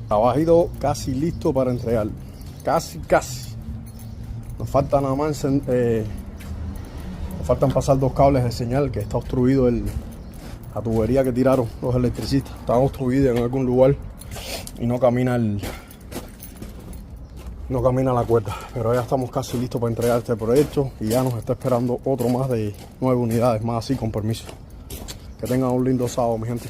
Trabajito casi listo para entregar. Casi. Nos falta nada más nos faltan pasar 2 cables de señal, que está obstruido la tubería que tiraron los electricistas. Está obstruida en algún lugar y no camina la cuerda. Pero ya estamos casi listos para entregar este proyecto y ya nos está esperando otro más de 9 unidades más, así con permiso. Que tengan un lindo sábado, mi gente.